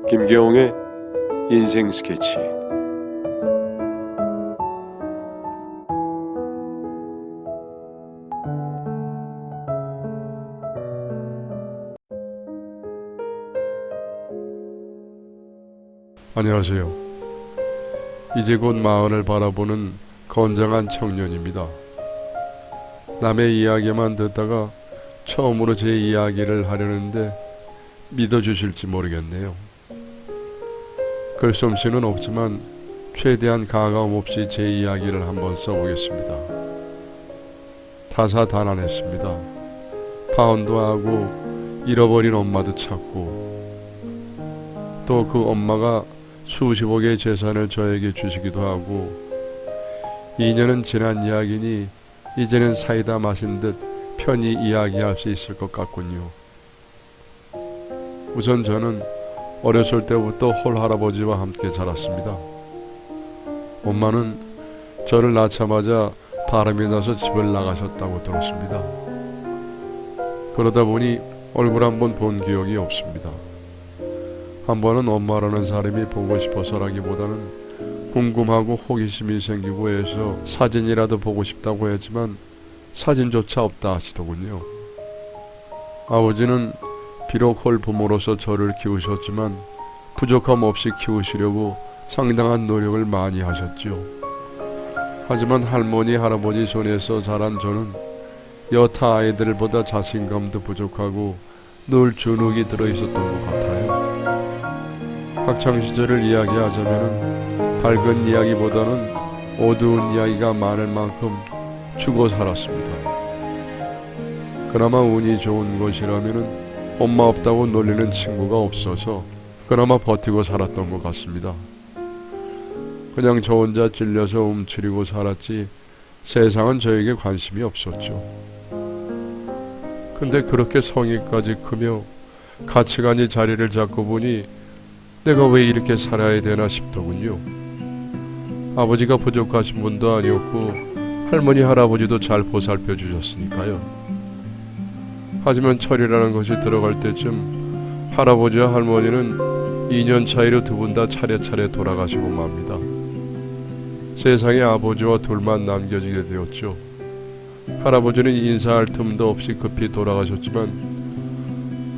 김계홍의 인생 스케치. 안녕하세요. 이제 곧 마흔을 바라보는 건장한 청년입니다. 남의 이야기만 듣다가 처음으로 제 이야기를 하려는데 믿어주실지 모르겠네요. 글솜씨는 없지만 최대한 가감 없이 제 이야기를 한번 써보겠습니다. 다사다난했습니다. 파혼도 하고 잃어버린 엄마도 찾고 또 그 엄마가 수십억의 재산을 저에게 주시기도 하고 2년은 지난 이야기니 이제는 사이다 마신 듯 편히 이야기할 수 있을 것 같군요. 우선 저는 어렸을 때부터 홀할아버지와 함께 자랐습니다. 엄마는 저를 낳자마자 바람이 나서 집을 나가셨다고 들었습니다. 그러다 보니 얼굴 한번 본 기억이 없습니다. 한 번은 엄마라는 사람이 보고 싶어서라기보다는 궁금하고 호기심이 생기고 해서 사진이라도 보고 싶다고 했지만 사진조차 없다 하시더군요. 아버지는 비록 홀부모로서 저를 키우셨지만 부족함 없이 키우시려고 상당한 노력을 많이 하셨죠. 하지만 할머니, 할아버지 손에서 자란 저는 여타 아이들보다 자신감도 부족하고 늘 주눅이 들어있었던 것 같아요. 학창시절을 이야기하자면 밝은 이야기보다는 어두운 이야기가 많을 만큼 죽어 살았습니다. 그나마 운이 좋은 것이라면 엄마 없다고 놀리는 친구가 없어서 그나마 버티고 살았던 것 같습니다. 그냥 저 혼자 찔려서 움츠리고 살았지 세상은 저에게 관심이 없었죠. 근데 그렇게 성인까지 크며 가치관이 자리를 잡고 보니 내가 왜 이렇게 살아야 되나 싶더군요. 아버지가 부족하신 분도 아니었고 할머니, 할아버지도 잘 보살펴 주셨으니까요. 하지만 철이라는 것이 들어갈 때쯤 할아버지와 할머니는 2년 차이로 두 분 다 차례차례 돌아가시고 맙니다. 세상에 아버지와 둘만 남겨지게 되었죠. 할아버지는 인사할 틈도 없이 급히 돌아가셨지만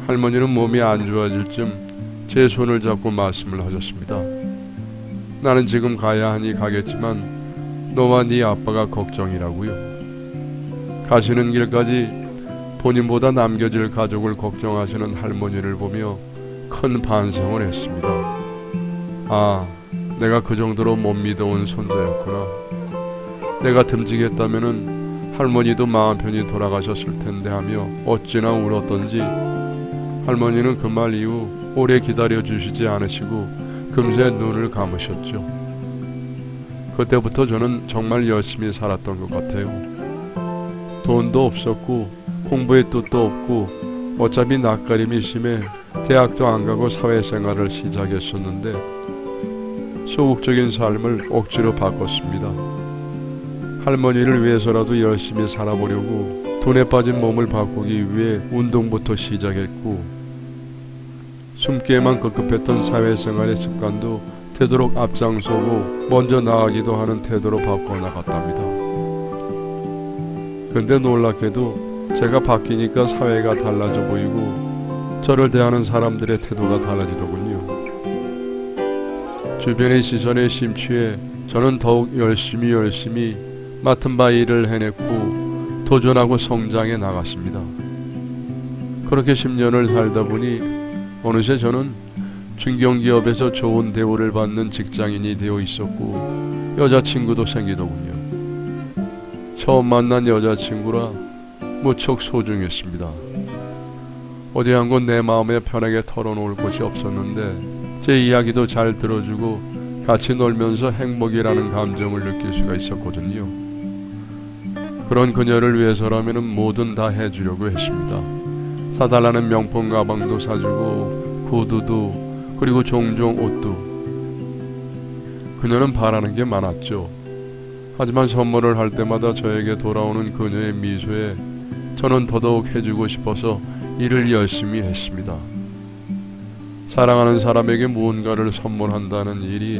할머니는 몸이 안 좋아질 쯤 제 손을 잡고 말씀을 하셨습니다. 나는 지금 가야 하니 가겠지만 너와 네 아빠가 걱정이라고요. 가시는 길까지 본인보다 남겨질 가족을 걱정하시는 할머니를 보며 큰 반성을 했습니다. 아, 내가 그 정도로 못 믿어온 손자였구나. 내가 듬직했다면은 할머니도 마음 편히 돌아가셨을 텐데 하며 어찌나 울었던지 할머니는 그 말 이후 오래 기다려주시지 않으시고 금세 눈을 감으셨죠. 그때부터 저는 정말 열심히 살았던 것 같아요. 돈도 없었고 공부에 뜻도 없고 어차피 낯가림이 심해 대학도 안 가고 사회생활을 시작했었는데 소극적인 삶을 억지로 바꿨습니다. 할머니를 위해서라도 열심히 살아보려고 돈에 빠진 몸을 바꾸기 위해 운동부터 시작했고 숨기에만 급급했던 사회생활의 습관도 되도록 앞장서고 먼저 나가기도 하는 태도로 바꿔나갔답니다. 근데 놀랍게도 제가 바뀌니까 사회가 달라져 보이고 저를 대하는 사람들의 태도가 달라지더군요. 주변의 시선에 심취해 저는 더욱 열심히 맡은 바 일을 해냈고 도전하고 성장해 나갔습니다. 그렇게 10년을 살다 보니 어느새 저는 중견기업에서 좋은 대우를 받는 직장인이 되어 있었고 여자친구도 생기더군요. 처음 만난 여자친구라 무척 소중했습니다. 어디 한 곳 내 마음에 편하게 털어놓을 곳이 없었는데 제 이야기도 잘 들어주고 같이 놀면서 행복이라는 감정을 느낄 수가 있었거든요. 그런 그녀를 위해서라면 뭐든 다 해주려고 했습니다. 사달라는 명품 가방도 사주고 구두도 그리고 종종 옷도. 그녀는 바라는 게 많았죠. 하지만 선물을 할 때마다 저에게 돌아오는 그녀의 미소에 저는 더더욱 해주고 싶어서 일을 열심히 했습니다. 사랑하는 사람에게 무언가를 선물한다는 일이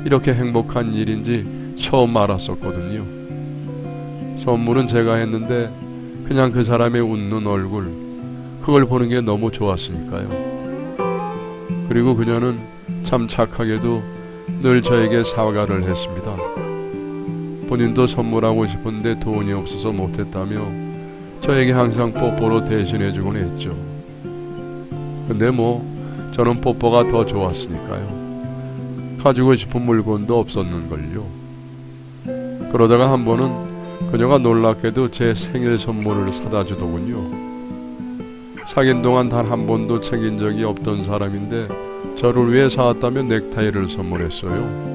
이렇게 행복한 일인지 처음 알았었거든요. 선물은 제가 했는데 그냥 그 사람의 웃는 얼굴, 그걸 보는 게 너무 좋았으니까요. 그리고 그녀는 참 착하게도 늘 저에게 사과를 했습니다. 본인도 선물하고 싶은데 돈이 없어서 못했다며 저에게 항상 뽀뽀로 대신해주곤 했죠. 근데 저는 뽀뽀가 더 좋았으니까요. 가지고 싶은 물건도 없었는걸요. 그러다가 한 번은 그녀가 놀랍게도 제 생일 선물을 사다 주더군요. 사귄 동안 단 한 번도 챙긴 적이 없던 사람인데 저를 위해 사왔다며 넥타이를 선물했어요.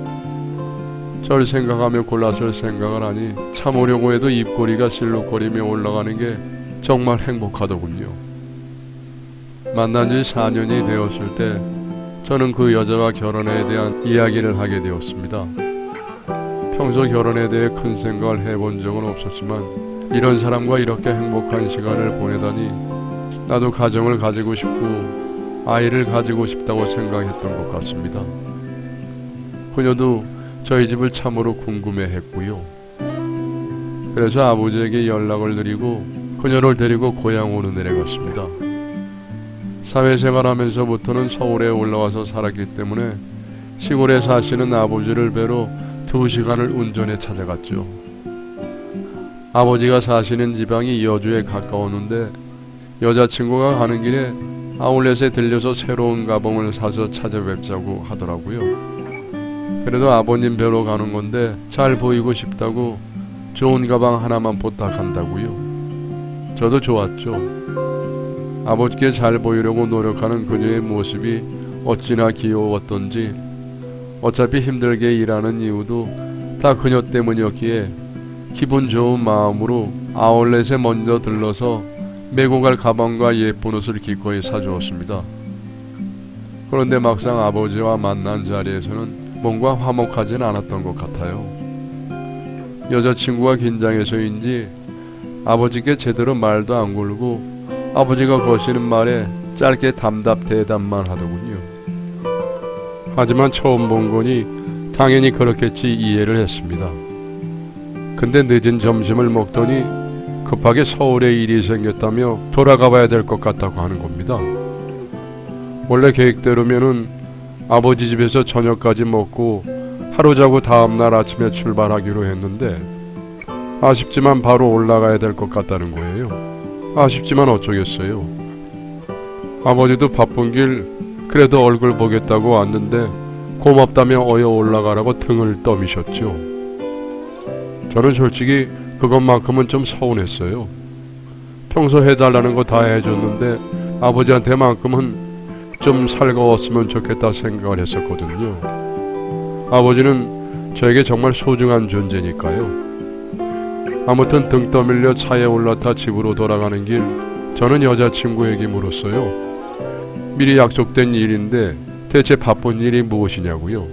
절 생각하며 골랐을 생각을 하니 참으려고 해도 입꼬리가 실룩거리며 올라가는 게 정말 행복하더군요. 만난 지 4년이 되었을 때 저는 그 여자와 결혼에 대한 이야기를 하게 되었습니다. 평소 결혼에 대해 큰 생각을 해본 적은 없었지만 이런 사람과 이렇게 행복한 시간을 보내다니 나도 가정을 가지고 싶고 아이를 가지고 싶다고 생각했던 것 같습니다. 그녀도 저희 집을 참으로 궁금해했고요. 그래서 아버지에게 연락을 드리고 그녀를 데리고 고향으로 내려갔습니다. 사회생활하면서부터는 서울에 올라와서 살았기 때문에 시골에 사시는 아버지를 뵈러 2시간을 운전해 찾아갔죠. 아버지가 사시는 지방이 여주에 가까웠는데 여자친구가 가는 길에 아울렛에 들려서 새로운 가방을 사서 찾아뵙자고 하더라고요. 그래도 아버님 뵈러 가는 건데 잘 보이고 싶다고 좋은 가방 하나만 부탁한다고요. 저도 좋았죠. 아버지께 잘 보이려고 노력하는 그녀의 모습이 어찌나 귀여웠던지 어차피 힘들게 일하는 이유도 다 그녀 때문이었기에 기분 좋은 마음으로 아울렛에 먼저 들러서 메고 갈 가방과 예쁜 옷을 기꺼이 사주었습니다. 그런데 막상 아버지와 만난 자리에서는 뭔가 화목하진 않았던 것 같아요. 여자친구가 긴장해서인지 아버지께 제대로 말도 안 걸고 아버지가 거시는 말에 짧게 담답대답만 하더군요. 하지만 처음 본 거니 당연히 그렇겠지 이해를 했습니다. 근데 늦은 점심을 먹더니 급하게 서울에 일이 생겼다며 돌아가 봐야 될 것 같다고 하는 겁니다. 원래 계획대로면은 아버지 집에서 저녁까지 먹고 하루 자고 다음날 아침에 출발하기로 했는데 아쉽지만 바로 올라가야 될 것 같다는 거예요. 아쉽지만 어쩌겠어요. 아버지도 바쁜 길 그래도 얼굴 보겠다고 왔는데 고맙다며 어여 올라가라고 등을 떠미셨죠. 저는 솔직히 그것만큼은 좀 서운했어요. 평소 해달라는 거 다 해줬는데 아버지한테만큼은 좀 살가웠으면 좋겠다 생각을 했었거든요. 아버지는 저에게 정말 소중한 존재니까요. 아무튼 등 떠밀려 차에 올라타 집으로 돌아가는 길 저는 여자친구에게 물었어요. 미리 약속된 일인데 대체 바쁜 일이 무엇이냐고요.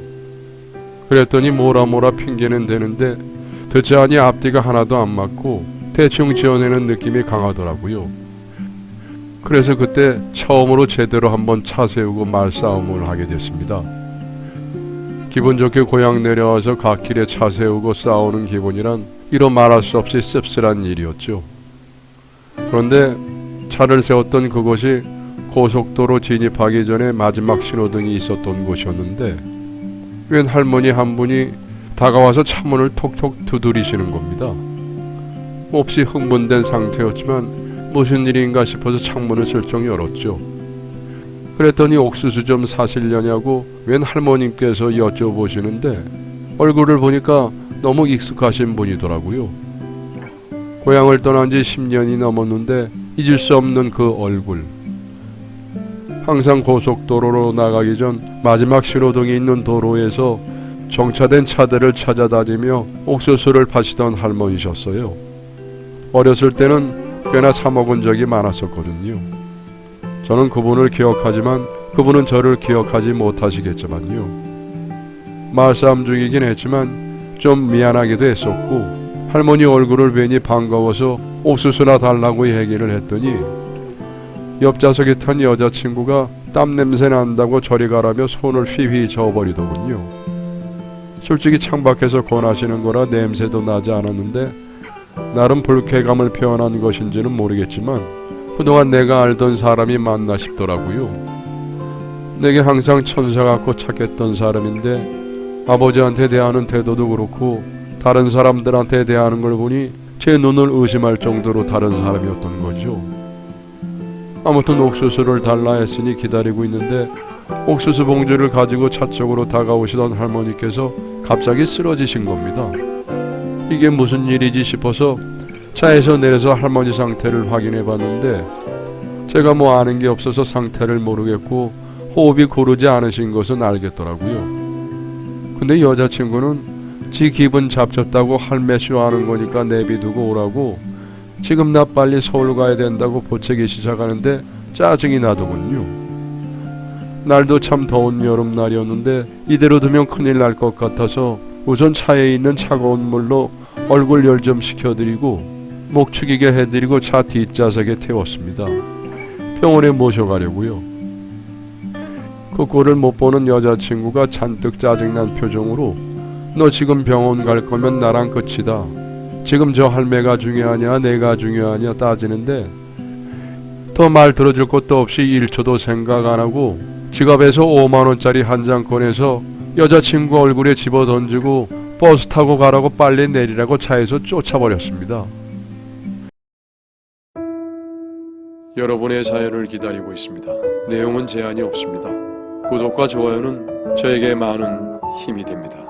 그랬더니 뭐라 핑계는 대는데 듣자 하니 앞뒤가 하나도 안 맞고 대충 지어내는 느낌이 강하더라고요. 그래서 그때 처음으로 제대로 한번 차 세우고 말싸움을 하게 됐습니다. 기분 좋게 고향 내려와서 갓길에 차 세우고 싸우는 기분이란 이로 말할 수 없이 씁쓸한 일이었죠. 그런데 차를 세웠던 그곳이 고속도로 진입하기 전에 마지막 신호등이 있었던 곳이었는데 웬 할머니 한 분이 다가와서 차문을 톡톡 두드리시는 겁니다. 몹시 흥분된 상태였지만 무슨 일인가 싶어서 창문을 슬쩍 열었죠. 그랬더니 옥수수 좀 사시려냐고 웬 할머님께서 여쭤보시는데 얼굴을 보니까 너무 익숙하신 분이더라고요. 고향을 떠난 지 10년이 넘었는데 잊을 수 없는 그 얼굴. 항상 고속도로로 나가기 전 마지막 신호등이 있는 도로에서 정차된 차들을 찾아다니며 옥수수를 파시던 할머니셨어요. 어렸을 때는 꽤나 사 먹은 적이 많았었거든요. 저는 그분을 기억하지만 그분은 저를 기억하지 못하시겠지만요. 말싸움 중이긴 했지만 좀 미안하기도 했었고 할머니 얼굴을 뵈니 반가워서 옥수수나 달라고 얘기를 했더니 옆좌석에 탄 여자친구가 땀 냄새 난다고 저리 가라며 손을 휘휘 저어버리더군요. 솔직히 창밖에서 권하시는 거라 냄새도 나지 않았는데 나름 불쾌감을 표현한 것인지는 모르겠지만 그동안 내가 알던 사람이 맞나 싶더라고요. 내게 항상 천사 같고 착했던 사람인데 아버지한테 대하는 태도도 그렇고 다른 사람들한테 대하는 걸 보니 제 눈을 의심할 정도로 다른 사람이었던 거죠. 아무튼 옥수수를 달라 했으니 기다리고 있는데 옥수수 봉지를 가지고 차 쪽으로 다가오시던 할머니께서 갑자기 쓰러지신 겁니다. 이게 무슨 일이지 싶어서 차에서 내려서 할머니 상태를 확인해 봤는데 제가 뭐 아는 게 없어서 상태를 모르겠고 호흡이 고르지 않으신 것은 알겠더라고요. 근데 여자친구는 지 기분 잡쳤다고 할매 쇼하는 거니까 내비두고 오라고 지금 나 빨리 서울 가야 된다고 보채기 시작하는데 짜증이 나더군요. 날도 참 더운 여름날이었는데 이대로 두면 큰일 날 것 같아서 우선 차에 있는 차가운 물로 얼굴 열 좀 식혀드리고 목 축이게 해드리고 차 뒷좌석에 태웠습니다. 병원에 모셔가려고요. 그 꼴을 못 보는 여자친구가 잔뜩 짜증난 표정으로 너 지금 병원 갈 거면 나랑 끝이다. 지금 저 할매가 중요하냐 내가 중요하냐 따지는데 더 말 들어줄 것도 없이 1초도 생각 안 하고 지갑에서 5만 원짜리 한 장 꺼내서 여자친구 얼굴에 집어 던지고 버스 타고 가라고 빨리 내리라고 차에서 쫓아버렸습니다. 여러분의 사연을 기다리고 있습니다. 내용은 제한이 없습니다. 구독과 좋아요는 저에게 많은 힘이 됩니다.